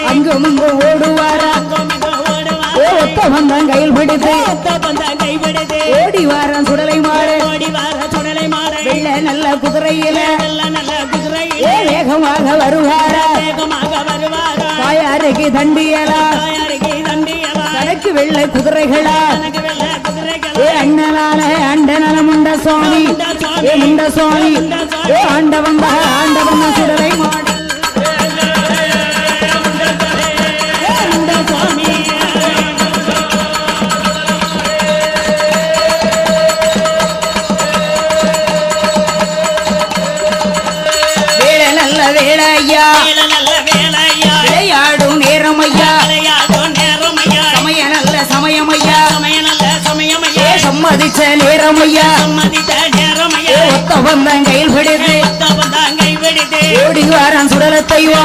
அங்கும் இங்கும் ஓடுவாரா ஒத்த வந்தான் கையில் பிடித்து ஓடி வாரம் சுடலை மாடு வெள்ள நல்ல குதிரையில வேகமாக வருவாரா தாயாருக்கு தண்டியலா தனக்கு வெள்ள குதிரைகளா அண்ணனால அண்டனல முண்ட சுவாமி முண்ட சுவாமி ஆண்டவன் ஆண்டவன் சுடலை மாடு வேளையா விளையாடும் நேரம் ஐயா சமய நல்ல சமயம் ஐயா சம்மதிச்ச நேரம் ஐயா ஒத்த வந்தான் கையில் பிடித்து ஓடி வாரான் சுடலத்தைவா